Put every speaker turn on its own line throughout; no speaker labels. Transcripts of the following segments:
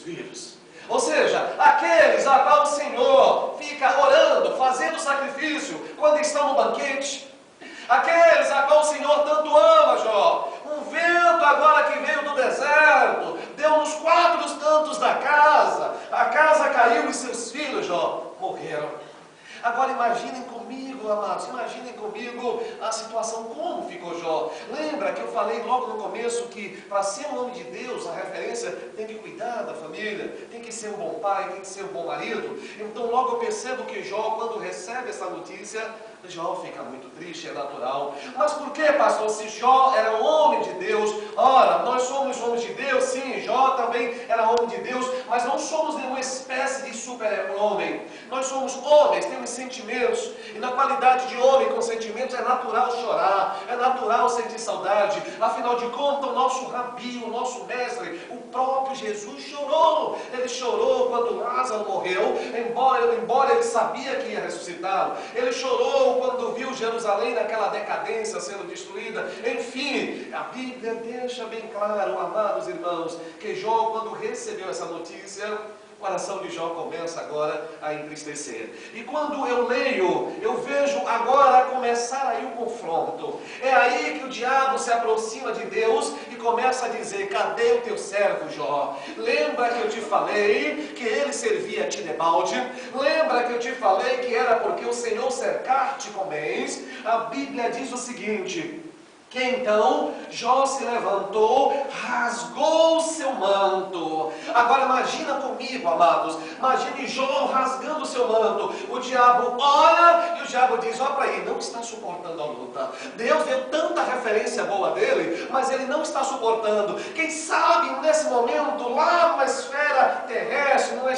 filhos. Ou seja, aqueles a qual o Senhor fica orando, fazendo sacrifício quando estão no banquete. Aqueles a qual o Senhor tanto ama, Jó. Um vento agora que veio do deserto, deu nos 4 cantos da casa. A casa caiu e seus filhos, Jó, morreram. Agora imaginem comigo, amados, imaginem comigo a situação, como ficou Jó. Lembra que eu falei logo no começo que para ser um homem de Deus, a referência tem que cuidar da família, tem que ser um bom pai, tem que ser um bom marido. Então logo eu percebo que Jó, quando recebe essa notícia, Jó fica muito triste, é natural. Mas por que, pastor? Se Jó era um homem de Deus, ora, nós somos homens de Deus, sim, Jó também era homem de Deus, mas não somos nenhuma espécie de super-homem. Nós somos homens, temos sentimentos, e na qualidade de homem com sentimentos é natural chorar, é natural sentir saudade. Afinal de contas, o nosso rabi, o nosso mestre, o próprio Jesus chorou. Ele chorou quando Lázaro morreu, embora ele sabia que ia ressuscitá-lo. Ele chorou quando viu Jerusalém naquela decadência sendo destruída. Enfim, a Bíblia deixa bem claro, amados irmãos, que Jó, quando recebeu essa notícia, o coração de Jó começa agora a entristecer. E quando eu leio, eu vejo agora começar aí o confronto. É aí que o diabo se aproxima de Deus e começa a dizer: cadê o teu servo Jó? Lembra que eu te falei que ele servia a ti debalde? Lembra que eu te falei que era porque o Senhor cercar-te com bens? A Bíblia diz o seguinte: que então Jó se levantou, rasgou o seu manto. Agora imagina comigo, amados, imagine Jó rasgando o seu manto. O diabo olha e o diabo diz: ó para aí, não está suportando a luta. Deus deu tanta referência boa dele, mas ele não está suportando. Quem sabe nesse momento, lá numa esfera terrestre, numa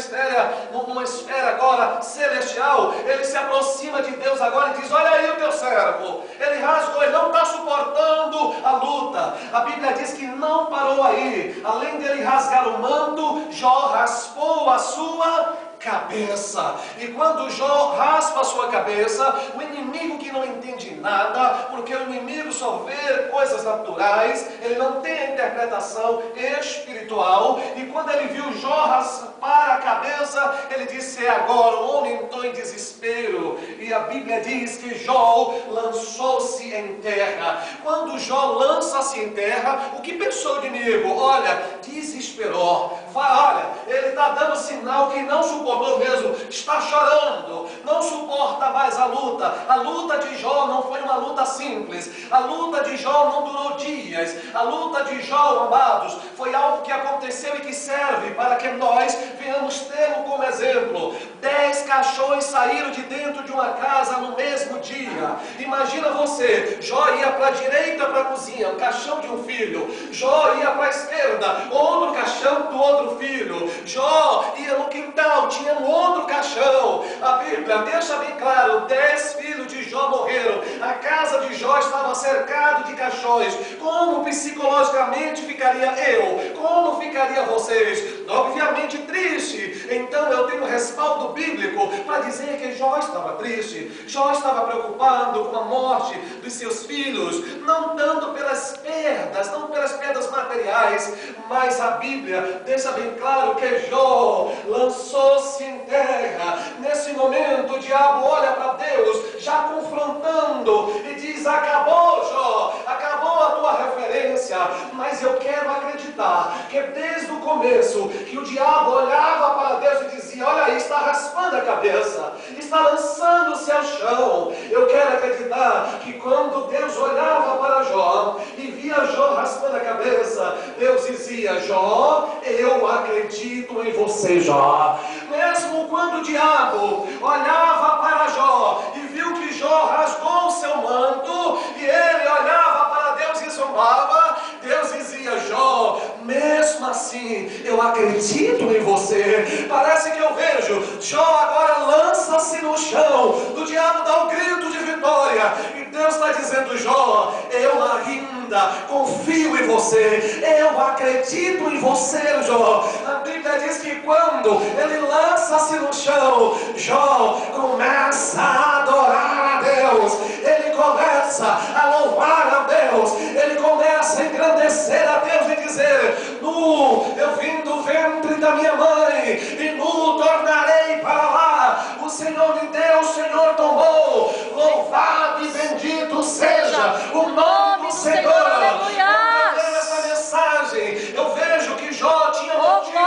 esfera agora celestial, ele se aproxima de Deus agora e diz: olha aí o teu servo, ele rasgou, ele não está suportando a luta. A Bíblia diz que não parou aí. Além dele rasgar o manto, Jó raspou a sua cabeça. E quando Jó raspa a sua cabeça, o inimigo que não entende nada, porque o inimigo só vê coisas naturais, ele não tem a interpretação espiritual, e quando ele viu Jó raspar a cabeça, ele disse: é agora. O homem entrou em desespero, e a Bíblia diz que Jó lançou-se em terra. Quando Jó lança-se em terra, o que pensou o inimigo? Olha, desesperou. Olha, ele está dando sinal que não suportou mesmo, está chorando, não suporta mais a luta. A luta de Jó não foi uma luta simples, a luta de Jó não durou dias, a luta de Jó, amados, foi algo que aconteceu e que serve para que nós venhamos tê-lo como exemplo. 10 caixões saíram de dentro de uma casa no mesmo dia. Imagina você, Jó ia para a direita para a cozinha, o caixão de um filho. Jó ia para a esquerda, outro caixão do outro filho. Jó ia no quintal, tinha um outro caixão. A Bíblia deixa bem claro: 10 filhos de Jó morreram. A casa de Jó estava cercada de caixões. Como psicologicamente ficaria eu? Como ficaria vocês? Obviamente triste. Então eu tenho respaldo bíblico para dizer que Jó estava triste. Jó estava preocupado com a morte dos seus filhos, não tanto pelas perdas, não pelas perdas materiais, mas a Bíblia deixa bem claro que Jó lançou-se em terra. Nesse momento o diabo olha para Deus, já confrontando, e diz: acabou, Jó, acabou a tua referência. Mas eu quero acreditar que desde o começo, que o diabo olhava para Deus e dizia: olha aí, está raspando a cabeça, está lançando-se ao chão. Eu quero acreditar que quando Deus olhava para Jó e via Jó raspando a cabeça, Deus dizia: Jó, eu acredito em você, Jó. Mesmo quando o diabo olhava para Jó e viu que Jó rasgou o seu manto, e ele olhava para Deus e zombava, Deus dizia: Jó, mesmo assim, eu acredito em você. Parece que eu vejo Jó agora lança-se no chão, o diabo dá um grito de vitória, e Deus está dizendo: Jó, eu ainda confio em você, eu acredito em você, Jó. A Bíblia diz que quando ele lança-se no chão, Jó começa a adorar a Deus, ele começa a louvar a Deus, ele começa a engrandecer a Deus e dizer: nu eu vim do ventre da minha mãe, e nu tornarei para lá. O Senhor me deu, o Senhor tomou. Louvado e bendito seja o nome do Senhor. Essa mensagem, eu vejo que Jó tinha motivos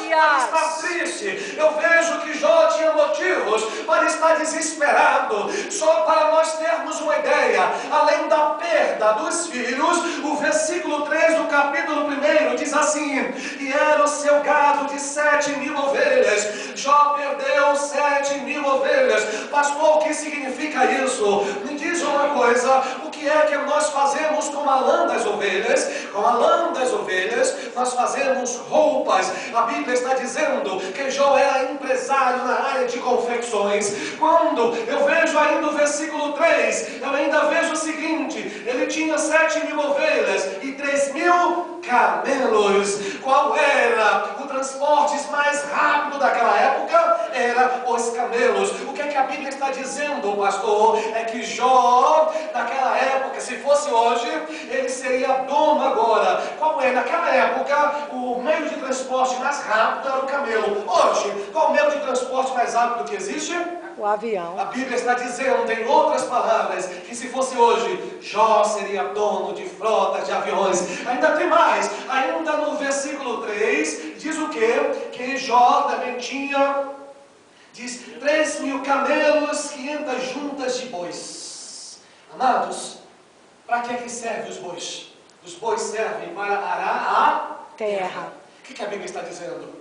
para estar triste. Eu vejo que Jó tinha motivos para estar desesperado. Só para nós termos uma ideia, além da perda dos filhos, o versículo 3 do capítulo 1 diz assim: e era o seu gado de 7.000 ovelhas. Jó perdeu 7.000 ovelhas. Pastor, o que significa isso? Me diz uma coisa: o que é que nós fazemos com a lã das ovelhas? Com a lã das ovelhas nós fazemos roupas. A Bíblia está dizendo que Jó era empresário na área de confecções. Quando eu vejo ainda o versículo 3, eu ainda vejo o seguinte: ele tinha 7.000 ovelhas e 3.000 camelos. Qual era o transporte mais rápido daquela época? Era os camelos. O que é que a Bíblia está dizendo, pastor? É que Jó, naquela época, se fosse hoje, ele seria dono agora. Qual é? Naquela época, o meio de transporte mais rápido era o camelo. Hoje, qual é o meio de transporte mais rápido que existe?
O avião.
A Bíblia está dizendo, em outras palavras, que se fosse hoje, Jó seria dono de frotas de aviões. Ainda tem mais. Ainda no versículo 3, diz o quê? Que Jó também tinha, diz, 3.000 camelos, 500 juntas de bois. Amados, para que é que servem os bois? Os bois servem para arar a terra. O que a Bíblia está dizendo?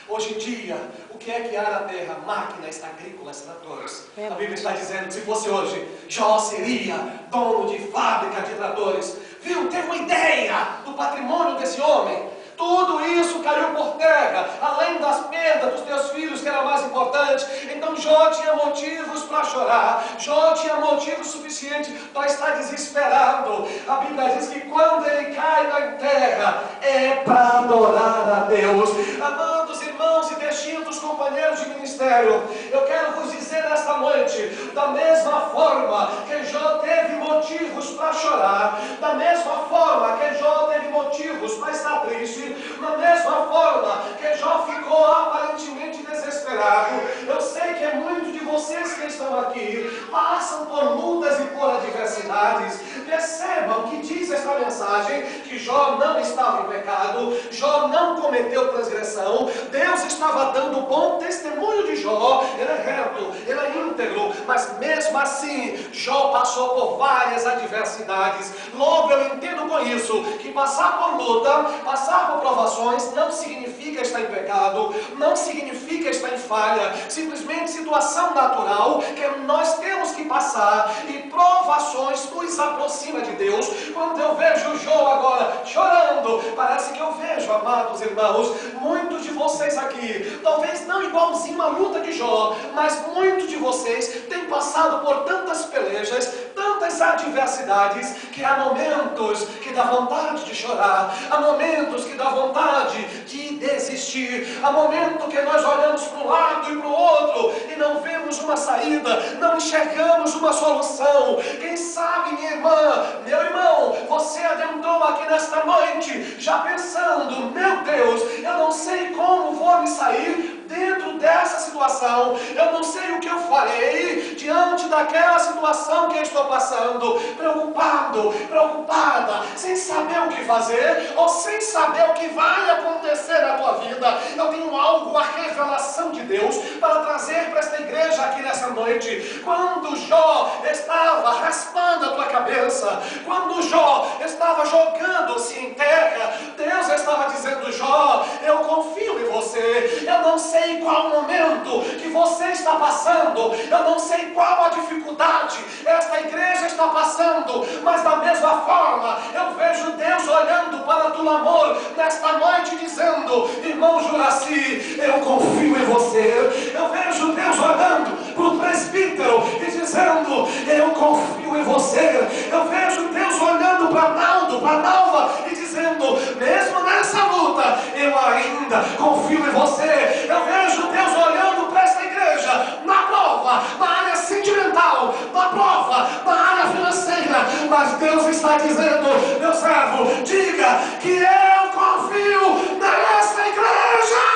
Hoje em dia, o que é que ara a terra? Máquinas agrícolas, tratores. A Bíblia está dizendo que se fosse hoje, Jó seria dono de fábrica de tratores. Viu? Teve uma ideia do patrimônio desse homem. Tudo isso caiu por terra, além das perdas dos teus filhos, que era mais importante. Então Jó tinha motivos para chorar. Jó tinha motivo suficiente para estar desesperado. A Bíblia diz que quando ele cai na terra, é para adorar a Deus. Amados irmãos e distintos companheiros de ministério, eu quero vos dizer nesta noite, da mesma forma que Jó teve motivos para chorar, da mesma forma que Jó teve motivos para estar triste, da mesma forma que Jó ficou aparentemente desesperado, eu sei que muitos de vocês que estão aqui passam por lutas e por adversidades. Percebam que diz esta mensagem que Jó não estava em pecado, Jó não cometeu transgressão, Deus estava dando bom testemunho de Jó, ele é reto, ele é íntegro, mas mesmo assim Jó passou por várias adversidades. Logo eu entendo com isso que passar por luta, passar por provações não significa estar em pecado, não significa estar em falha, simplesmente situação natural que nós temos que passar, e provações nos aproxima de Deus. Quando eu vejo Jó agora chorando, parece que eu vejo, amados irmãos, muitos de vocês aqui, talvez não igualzinho à luta de Jó, mas muitos de vocês têm passado por tantas pelejas, tantas adversidades, que há momentos que dá vontade de chorar, há momentos que dá vontade de desistir, há momentos que nós olhamos para um lado e para o outro e não vemos uma saída, não enxergamos uma solução. Quem sabe, minha irmã, meu irmão, você adentrou aqui nesta noite já pensando: meu Deus, eu não sei como vou me sair dentro dessa situação, eu não sei o que eu farei diante daquela situação que eu estou passando, preocupado, preocupada, sem saber o que fazer, ou sem saber o que vai acontecer na tua vida. Eu tenho algo, a revelação de Deus, para trazer para esta igreja aqui nessa noite. Quando Jó estava raspando a tua cabeça, quando Jó estava jogando-se em terra, Deus estava dizendo: Jó, eu confio em você, eu não sei qual momento que você está passando, eu não sei qual a dificuldade esta igreja está passando, mas da mesma forma eu vejo Deus olhando para o teu amor nesta noite, dizendo: irmão Juraci, eu confio em você. Eu vejo Deus olhando para o presbítero e dizendo: eu confio em você. Eu vejo Deus olhando para Naldo, para Nalva, e dizendo: mesmo nessa luta, eu ainda confio em você. Eu vejo Deus olhando para essa igreja, na prova, na área sentimental, na prova, na área financeira, mas Deus está dizendo: meu servo, diga que eu confio nessa igreja.